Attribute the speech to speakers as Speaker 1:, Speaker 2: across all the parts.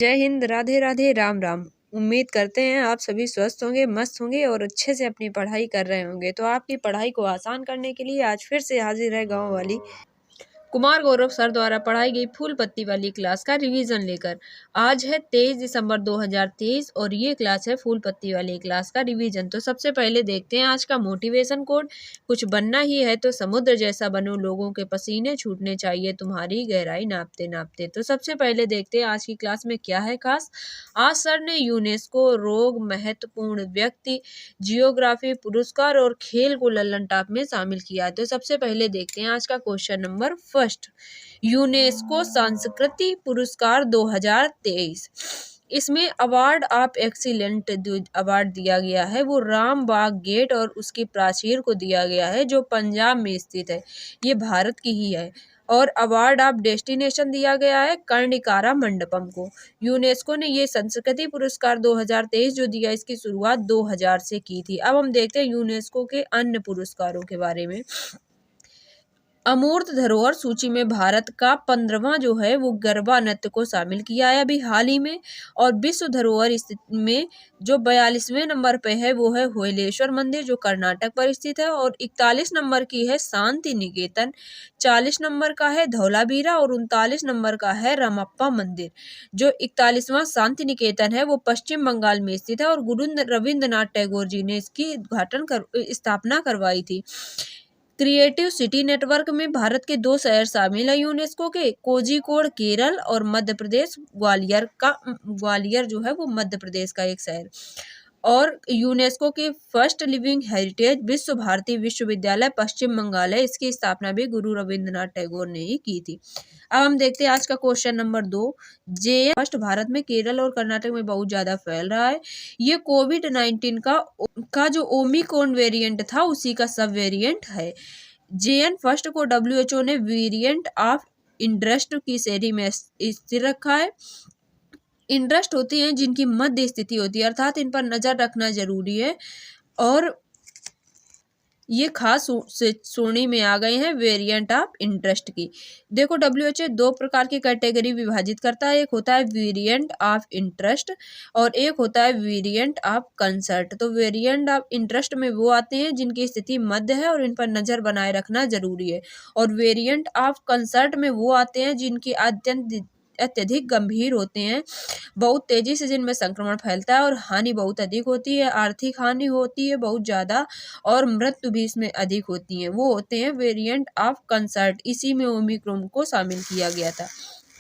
Speaker 1: जय हिंद, राधे राधे, राम राम। उम्मीद करते हैं आप सभी स्वस्थ होंगे, मस्त होंगे और अच्छे से अपनी पढ़ाई कर रहे होंगे। तो आपकी पढ़ाई को आसान करने के लिए आज फिर से हाजिर है गांव वाली कुमार गौरव सर द्वारा पढ़ाई गई फूल पत्ती वाली क्लास का रिवीजन लेकर। आज है 23 दिसंबर 2023 और ये क्लास है फूल पत्ती वाली क्लास का रिवीजन। तो सबसे पहले देखते हैं आज का मोटिवेशन कोड। कुछ बनना ही है तो समुद्र जैसा बनो, लोगों के पसीने छूटने चाहिए तुम्हारी गहराई नापते नापते। तो सबसे पहले देखते हैं आज की क्लास में क्या है खास। आज सर ने यूनेस्को, रोग, महत्वपूर्ण व्यक्ति, जियोग्राफी, पुरस्कार और खेल को लल्लन टॉप में शामिल किया है। तो सबसे पहले देखते हैं आज का क्वेश्चन नंबर फर्स्ट। यूनेस्को संस्कृति पुरस्कार 2023, इसमें अवार्ड ऑफ एक्सीलेंट अवार्ड दिया गया है वो राम बाग गेट और उसकी प्राचीर को दिया गया है जो पंजाब में स्थित है, ये भारत की ही है। और अवार्ड ऑफ डेस्टिनेशन दिया गया है कर्णिकारा मंडपम को। यूनेस्को ने ये संस्कृति पुरस्कार 2023 जो दिया, इसकी शुरुआत 2000 से की थी। अब हम देखते हैं यूनेस्को के अन्य पुरस्कारों के बारे में। अमूर्त धरोहर सूची में भारत का 15वां जो है वो गरबा नृत्य को शामिल किया है अभी हाल ही में। और विश्व धरोहर में जो 42वें नंबर पे है वो है होयलेश्वर मंदिर जो कर्नाटक पर स्थित है। और 41 नंबर की है शांति निकेतन, 40 नंबर का है धौलावीरा और 39 नंबर का है रामप्पा मंदिर। जो 41वां शांति निकेतन है वो पश्चिम बंगाल में स्थित है और गुरु रविंद्रनाथ टैगोर जी ने इसकी स्थापना करवाई थी। क्रिएटिव सिटी नेटवर्क में भारत के 2 शहर शामिल है यूनेस्को के, कोझिकोड केरल और मध्य प्रदेश ग्वालियर जो है वो मध्य प्रदेश का एक शहर। और यूनेस्को के फर्स्ट लिविंग हेरिटेज विश्व भारती विश्वविद्यालय पश्चिम बंगाल है, इसकी स्थापना भी गुरु रविंद्रनाथ टैगोर ने ही की थी। अब हम देखते हैं आज का क्वेश्चन नंबर 2। जे फर्स्ट भारत में केरल और कर्नाटक में बहुत ज्यादा फैल रहा है। ये कोविड-19 का जो ओमिक्रॉन वेरिएंट था उसी का सब वेरिएंट है। जेएन फर्स्ट को WHO ने वेरिएंट ऑफ इंटरेस्ट की श्रेणी में स्थिर रखा है। इंटरेस्ट होती हैं जिनकी मध्य स्थिति होती है, अर्थात इन पर नजर रखना जरूरी है। और ये खास श्रेणी में आ गए हैं वेरिएंट ऑफ इंटरेस्ट की। देखो WHO 2 प्रकार की कैटेगरी विभाजित करता है, एक होता है वेरिएंट ऑफ इंटरेस्ट और एक होता है वेरिएंट ऑफ कंसर्ट। तो वेरिएंट ऑफ इंटरेस्ट में वो आते हैं जिनकी स्थिति मध्य है और इन पर नजर बनाए रखना जरूरी है। और वेरिएंट ऑफ कंसर्ट में वो आते हैं जिनकी अत्यधिक गंभीर होते हैं, बहुत तेजी से जिनमें संक्रमण फैलता है और हानि बहुत अधिक होती है, आर्थिक हानि होती है बहुत ज्यादा और मृत्यु भी इसमें अधिक होती है, वो होते हैं वेरिएंट ऑफ कंसर्ट। इसी में ओमिक्रॉन को शामिल किया गया था।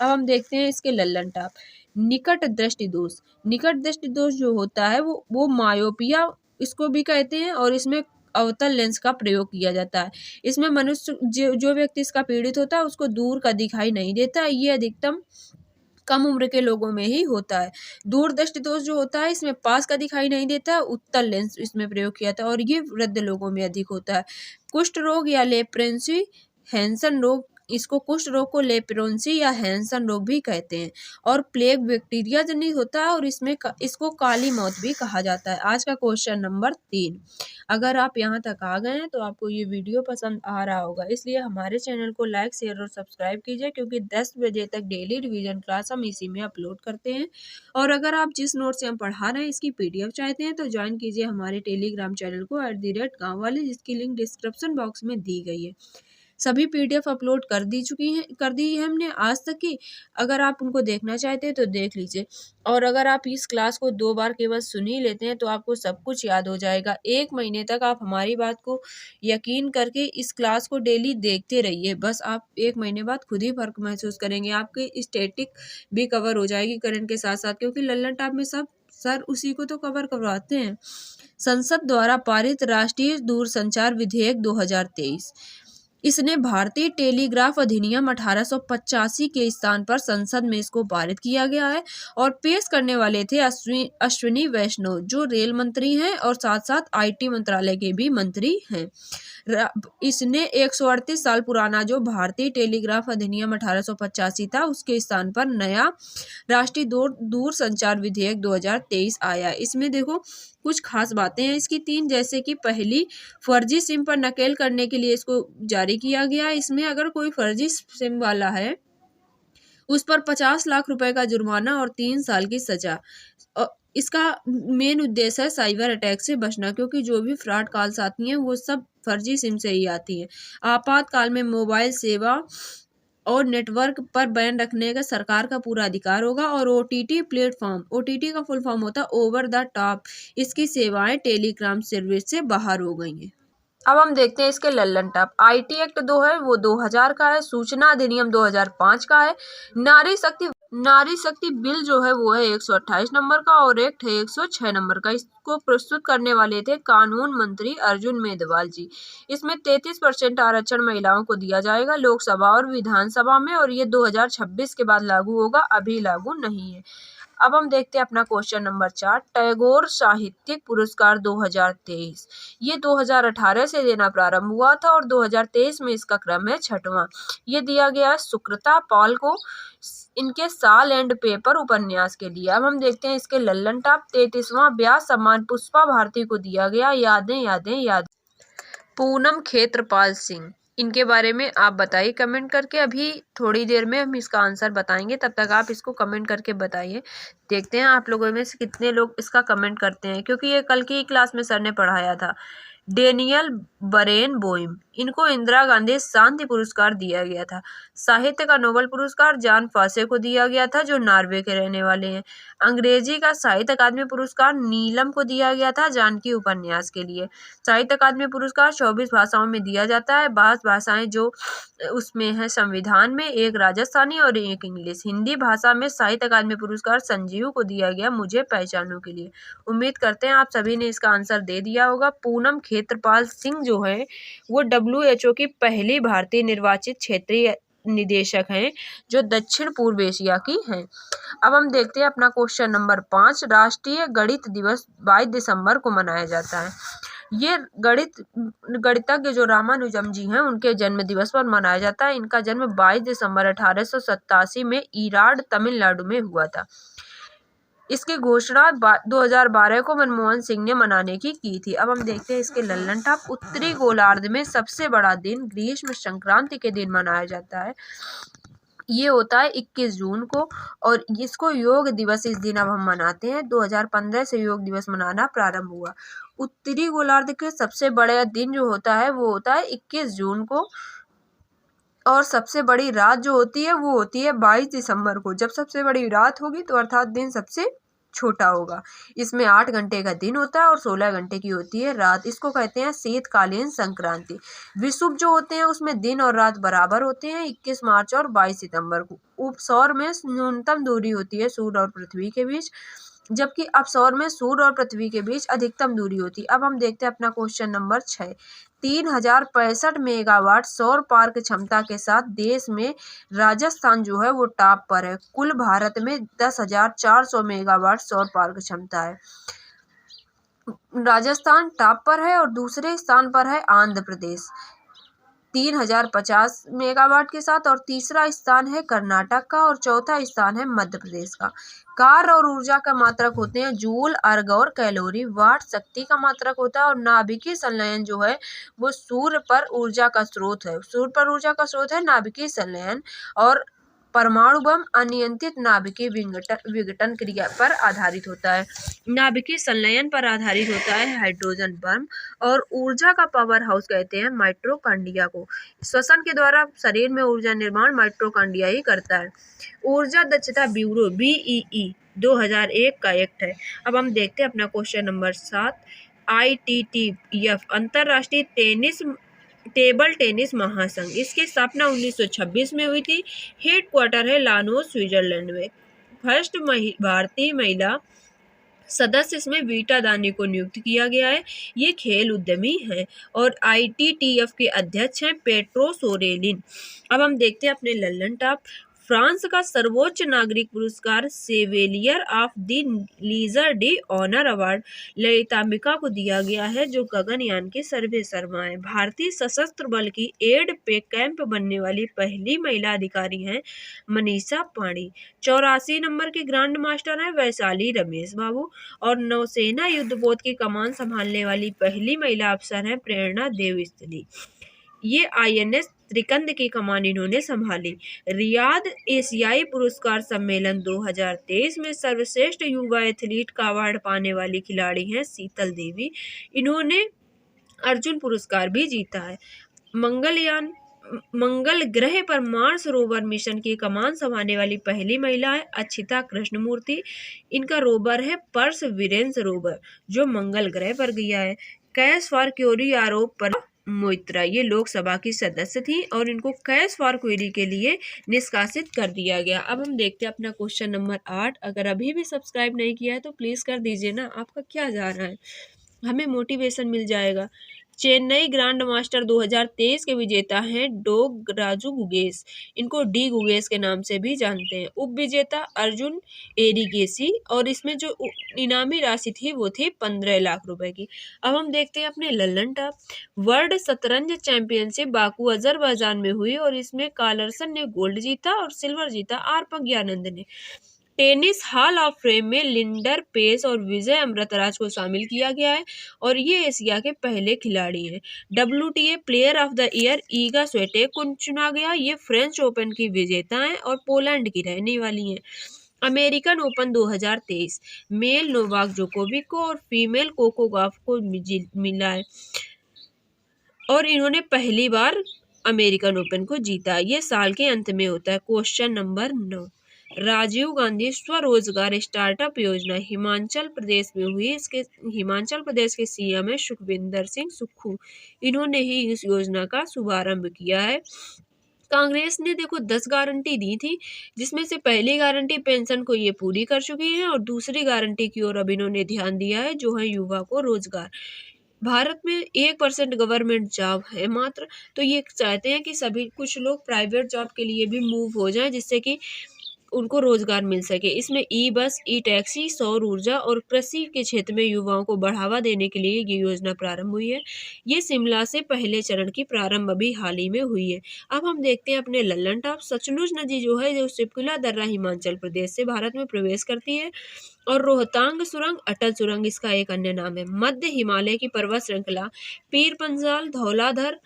Speaker 1: अब हम देखते हैं इसके लल्लन टॉप। निकट दृष्टि दोष। निकट दृष्टि दोष जो होता है वो मायोपिया इसको भी कहते हैं और इसमें अवतल लेंस का प्रयोग किया जाता है। इसमें मनुष्य जो व्यक्ति इसका पीड़ित होता है उसको दूर का दिखाई नहीं देता, ये अधिकतम कम उम्र के लोगों में ही होता है। दूर दृष्टि दोष जो होता है इसमें पास का दिखाई नहीं देता, उत्तल लेंस इसमें प्रयोग किया था और ये वृद्ध लोगों में अधिक होता है। कुष्ठ रोग या लेप्रेंसी हैंसन रोग, इसको कुष्ठ रोग को लेप्रोन्सी या हैंसन रोग भी कहते हैं। और प्लेग बैक्टीरिया जनित होता है और इसको काली मौत भी कहा जाता है। आज का क्वेश्चन नंबर 3। अगर आप यहाँ तक आ गए हैं तो आपको ये वीडियो पसंद आ रहा होगा, इसलिए हमारे चैनल को लाइक, शेयर और सब्सक्राइब कीजिए क्योंकि 10 बजे तक डेली रिवीजन क्लास हम इसी में अपलोड करते हैं। और अगर आप जिस नोट से हम पढ़ा रहे हैं इसकी PDF चाहते हैं तो ज्वाइन कीजिए हमारे टेलीग्राम चैनल को @गाँव वाली, जिसकी लिंक डिस्क्रिप्शन बॉक्स में दी गई है। सभी PDF अपलोड कर दी है हमने आज तक की। अगर आप उनको देखना चाहते हैं तो देख लीजिए। और अगर आप इस क्लास को 2 बार केवल सुन ही लेते हैं तो आपको सब कुछ याद हो जाएगा। 1 महीने तक आप हमारी बात को यकीन करके इस क्लास को डेली देखते रहिए, बस आप 1 महीने बाद खुद ही फर्क महसूस करेंगे। आपकी स्टैटिक भी कवर हो जाएगी करंट के साथ साथ, क्योंकि लल्लन टॉप में सब सर उसी को तो कवर करवाते हैं। संसद द्वारा पारित राष्ट्रीय दूरसंचार विधेयक 2023, इसने भारतीय टेलीग्राफ अधिनियम 1885 के स्थान पर संसद में इसको पारित किया गया है। और पेश करने वाले थे अश्विनी वैष्णव जो रेल मंत्री हैं और साथ साथ IT मंत्रालय के भी मंत्री हैं। इसने 138 साल पुराना जो भारतीय टेलीग्राफ अधिनियम 1885 था उसके स्थान पर नया राष्ट्रीय दूर संचार विधेयक 2023 आया। इसमें देखो कुछ खास बातें हैं इसकी 3, जैसे कि पहली, फर्जी सिम पर नकेल करने के लिए इसको जारी किया गया। इसमें अगर कोई फर्जी सिम वाला है उस पर 50 लाख रुपए का जुर्माना और 3 साल की सजा। इसका मेन उद्देश्य है साइबर अटैक से बचना, क्योंकि जो भी फ्रॉड कॉल्स आती हैं वो सब फर्जी सिम से ही आती हैं। आपातकाल में मोबाइल सेवा और नेटवर्क पर बैन रखने का सरकार का पूरा अधिकार होगा। और ओटीटी प्लेटफॉर्म, ओटीटी का फुल फॉर्म होता है ओवर द टॉप, इसकी सेवाएं टेलीग्राम सर्विस से बाहर हो गई हैं। अब हम देखते हैं इसके लल्लन टॉप। आईटी एक्ट 2 है वो 2000 का है। सूचना अधिनियम 2005 का है। नारी शक्ति बिल जो है वो है 128 नंबर का और एक्ट है 106 नंबर का। इसको प्रस्तुत करने वाले थे कानून मंत्री अर्जुन मेघवाल जी। इसमें 33% आरक्षण महिलाओं को दिया जाएगा लोकसभा और विधानसभा में, और ये 2026 के बाद लागू होगा, अभी लागू नहीं है। अब हम देखते हैं अपना क्वेश्चन नंबर 4, टैगोर साहित्यिक पुरस्कार 2023। ये 2018 से देना प्रारंभ हुआ था और 2023 में इसका क्रम है 6वां। ये दिया गया सुकृता पॉल को इनके साल एंड पेपर उपन्यास के लिए। अब हम देखते हैं इसके लल्लन टॉप। 33वां ब्यास सम्मान पुष्पा भारती को दिया गया। यादें यादें यादें, पूनम खेत्रपाल सिंह। इनके बारे में आप बताइए कमेंट करके। अभी थोड़ी देर में हम इसका आंसर बताएंगे, तब तक आप इसको कमेंट करके बताइए। देखते हैं आप लोगों में से कितने लोग इसका कमेंट करते हैं, क्योंकि ये कल की क्लास में सर ने पढ़ाया था। डेनियल बरेनबोइम, इनको इंदिरा गांधी शांति पुरस्कार दिया गया था। साहित्य का नोबेल पुरस्कार जॉन फॉसे को दिया गया था, जो नॉर्वे के रहने वाले हैं। अंग्रेजी का साहित्य अकादमी पुरस्कार नीलम को दिया गया था जानकी उपन्यास के लिए। साहित्य अकादमी पुरस्कार 24 भाषाओं में दिया जाता है। 12 भाषाएं जो उसमें है संविधान में, एक राजस्थानी और एक इंग्लिश। हिंदी भाषा में साहित्य अकादमी पुरस्कार संजीव को दिया गया मुझे पहचानों के लिए। उम्मीद करते हैं आप सभी ने इसका आंसर दे दिया होगा। पूनम खेत्रपाल सिंह जो है वो WHO की पहली भारतीय निर्वाचित क्षेत्रीय निदेशक हैं, जो दक्षिण पूर्व एशिया की हैं। अब हम देखते हैं अपना क्वेश्चन नंबर 5, राष्ट्रीय गणित दिवस 22 दिसंबर को मनाया जाता है। ये गणितज्ञ जो रामानुजम जी हैं उनके जन्म दिवस पर मनाया जाता है। इनका जन्म 22 दिसंबर 1887 में ईराड तमिलनाडु में हुआ था। इसकी घोषणा 2012 को मनमोहन सिंह ने मनाने की थी। अब हम देखते हैं इसके लल्लन टॉप। उत्तरी गोलार्ध में सबसे बड़ा दिन ग्रीष्म संक्रांति के दिन मनाया जाता है। ये होता है 21 जून को, और इसको योग दिवस इस दिन अब हम मनाते हैं। 2015 से योग दिवस मनाना प्रारंभ हुआ। उत्तरी गोलार्ध के सबसे बड़ा दिन जो होता है वो होता है 21 जून को, और सबसे बड़ी रात जो होती है वो होती है 22 दिसंबर को। जब सबसे बड़ी रात होगी तो अर्थात दिन सबसे छोटा होगा। इसमें 8 घंटे का दिन होता है और 16 घंटे की होती है रात। इसको कहते हैं शीतकालीन संक्रांति। विषुव जो होते हैं उसमें दिन और रात बराबर होते हैं 21 मार्च और 22 सितंबर को। उपसौर में न्यूनतम दूरी होती है सूर्य और पृथ्वी के बीच, जबकि अपसौर में सूर्य और पृथ्वी के बीच अधिकतम दूरी होती है। अब हम देखते हैं अपना क्वेश्चन नंबर 6, 3065 मेगावाट सौर पार्क क्षमता के साथ देश में राजस्थान जो है वो टॉप पर है। कुल भारत में 10,400 मेगावाट सौर पार्क क्षमता है। राजस्थान टॉप पर है और दूसरे स्थान पर है आंध्र प्रदेश 3050 मेगावाट के साथ, और तीसरा स्थान है कर्नाटक का और चौथा स्थान है मध्य प्रदेश का। कार्य और ऊर्जा का मात्रक होते हैं जूल, अर्ग और कैलोरी। वाट शक्ति का मात्रक होता है, और नाभिकीय संलयन जो है वो सूर्य पर ऊर्जा का स्रोत है। सूर्य पर ऊर्जा का स्रोत है नाभिकीय संलयन, और परमाणु बम अनियंत्रित नाभिकीय विघटन क्रिया पर आधारित होता है। नाभिकीय संलयन पर आधारित होता है हाइड्रोजन बम, और ऊर्जा का पावर हाउस कहते हैं माइटोकॉन्ड्रिया को। श्वसन के द्वारा शरीर में ऊर्जा निर्माण माइटोकॉन्ड्रिया ही करता है। ऊर्जा दक्षता ब्यूरो BEE 2001 का एक्ट है। अब हम देखते हैं अपना क्वेश्चन नंबर 7, ITTF अंतरराष्ट्रीय टेबल टेनिस महासंघ। इसकी स्थापना 1926 में हुई थी। हेड क्वार्टर है लानोस स्विट्जरलैंड में। फर्स्ट भारतीय महिला सदस्य इसमें वीटा दानी को नियुक्त किया गया है। ये खेल उद्यमी हैं, और ITTF के अध्यक्ष हैं पेट्रो सोरेलिन। अब हम देखते हैं अपने लल्लन टॉप। फ्रांस का सर्वोच्च नागरिक पुरस्कार Chevalier of the Legion d'honneur award Lalithambika को दिया गया है, जो गगनयान की सर्वेसर्वा है। भारतीय सशस्त्र बल की एड पे कैंप बनने वाली पहली महिला अधिकारी हैं मनीषा पांडे। 84 नंबर के ग्रांड मास्टर हैं वैशाली रमेश बाबू, और नौसेना युद्धपोत की कमान संभालने वाली पहली महिला अफसर हैं प्रेरणा देवस्थली। ये INS त्रिकंद की कमान इन्होंने संभाली। रियाद एशियाई पुरस्कार सम्मेलन 2023 में सर्वश्रेष्ठ युवा एथलीट का अवार्ड पाने वाली खिलाड़ी हैं शीतल देवी। इन्होंने अर्जुन पुरस्कार भी जीता है। मंगल ग्रह पर मार्स रोवर मिशन की कमान संभालने वाली पहली महिला है अक्षिता कृष्णमूर्ति। इनका रोवर है परसेवरेंस रोवर जो मंगल ग्रह पर गया है। कैश फॉर क्यूरी आरोप पर मोइत्रा ये लोकसभा की सदस्य थी और इनको कैश फॉर क्यूरी के लिए निष्कासित कर दिया गया। अब हम देखते हैं अपना क्वेश्चन नंबर 8। अगर अभी भी सब्सक्राइब नहीं किया है तो प्लीज कर दीजिए ना, आपका क्या जा रहा है, हमें मोटिवेशन मिल जाएगा। चेन्नई ग्रैंड मास्टर 2023 के विजेता हैं डोग राजू गुगेस। इनको डी गुगेस के नाम से भी जानते हैं। उप विजेता अर्जुन एरिगेसी और इसमें जो इनामी राशि थी वो थी 15 लाख रुपए की। अब हम देखते हैं अपने लल्लन टॉप। वर्ल्ड शतरंज चैंपियनशिप बाकू अजरबैजान में हुई और इसमें कार्लसन ने गोल्ड जीता और सिल्वर जीता आर प्रज्ञानंद ने। टेनिस हॉल ऑफ फेम में लिंडर पेस और विजय अमृतराज को शामिल किया गया है और ये एशिया के पहले खिलाड़ी हैं। WTA player of the year Eega Swiatek को चुना गया। ये फ्रेंच ओपन की विजेता हैं और पोलैंड की रहने वाली हैं। American Open 2023 male Novak Djokovic को और फीमेल कोको गॉफ को मिला है और इन्होंने पहली बार अमेरिकन ओपन को जीता। ये साल के अंत में होता है। Question number 9। राजीव गांधी स्वरोजगार स्टार्टअप योजना हिमाचल प्रदेश में हुई। इसके हिमाचल प्रदेश के CM है सुखविंदर सिंह सुक्खू। इन्होंने ही इस योजना का शुभारंभ किया है। कांग्रेस ने देखो 10 गारंटी दी थी, जिसमें से पहली गारंटी पेंशन को ये पूरी कर चुकी है और दूसरी गारंटी की ओर अब इन्होंने ध्यान दिया है जो है युवा को रोजगार। भारत में 1% गवर्नमेंट जॉब है मात्र, तो ये चाहते हैं कि सभी कुछ लोग प्राइवेट जॉब के लिए भी मूव हो जाएं जिससे कि उनको रोजगार मिल सके। इसमें ई बस, ई टैक्सी, सौर ऊर्जा और कृषि के क्षेत्र में युवाओं को बढ़ावा देने के लिए ये योजना प्रारंभ हुई है। ये शिमला से पहले चरण की प्रारंभ अभी हाल ही में हुई है। अब हम देखते हैं अपने लल्लन टॉप। सतलुज नदी जो है जो सिपकुला दर्रा हिमाचल प्रदेश से भारत में प्रवेश करती है और रोहतांग सुरंग अटल सुरंग इसका एक अन्य नाम है। मध्य हिमालय की पर्वत श्रृंखला पीर पंजाल, धौलाधर,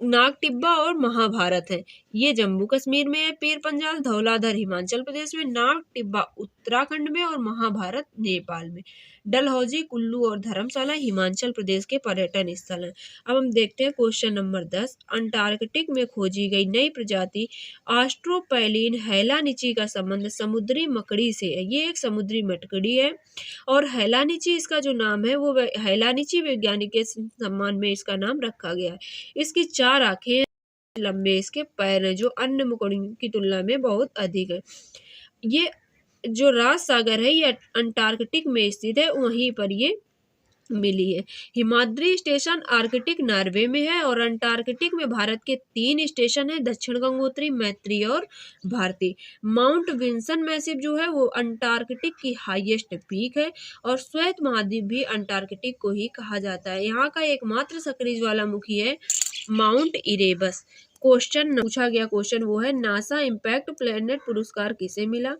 Speaker 1: नाग टिब्बा और महाभारत है। ये जम्मू कश्मीर में है। पीर पंजाल धौलाधर हिमाचल प्रदेश में, नाग टिब्बा उत्तराखंड में और महाभारत नेपाल में। डलहौजी, कुल्लू और धर्मशाला हिमाचल प्रदेश के पर्यटन स्थल हैं। अब हम देखते हैं क्वेश्चन नंबर 10। अंटार्कटिक में खोजी गई नई प्रजाति ऑस्ट्रोपैलिन हैलानिची का संबंध समुद्री मकड़ी से है। ये एक समुद्री मकड़ी है और हैलानिची इसका जो नाम है वो हैलानिची वैज्ञानिक के सम्मान में इसका नाम रखा गया है। इसकी 4 आंखें लंबे इसके पैर हैं जो अन्य मकड़ियों की तुलना में बहुत अधिक है। ये जो राज सागर है ये अंटार्कटिक में स्थित है, वहीं पर ये मिली है। हिमाद्री स्टेशन आर्कटिक नॉर्वे में है और अंटार्कटिक में भारत के 3 स्टेशन है, दक्षिण गंगोत्री, मैत्री और भारती। माउंट विंसन मैसिव जो है वो अंटार्कटिक की हाईएस्ट पीक है और श्वेत महाद्वीप भी अंटार्कटिक को ही कहा जाता है। यहाँ का एकमात्र सक्रिय ज्वालामुखी है माउंट इरेबस। क्वेश्चन पूछा गया क्वेश्चन वो है नासा इम्पैक्ट प्लैनेट पुरस्कार किसे मिला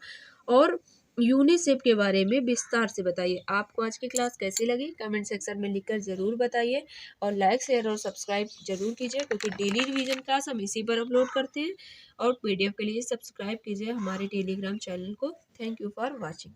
Speaker 1: और यूनिसेफ के बारे में विस्तार से बताइए। आपको आज की क्लास कैसी लगी कमेंट सेक्शन में लिखकर जरूर बताइए और लाइक शेयर और सब्सक्राइब जरूर कीजिए क्योंकि डेली रिवीजन क्लास हम इसी पर अपलोड करते हैं और PDF के लिए सब्सक्राइब कीजिए हमारे टेलीग्राम चैनल को। Thank you for watching.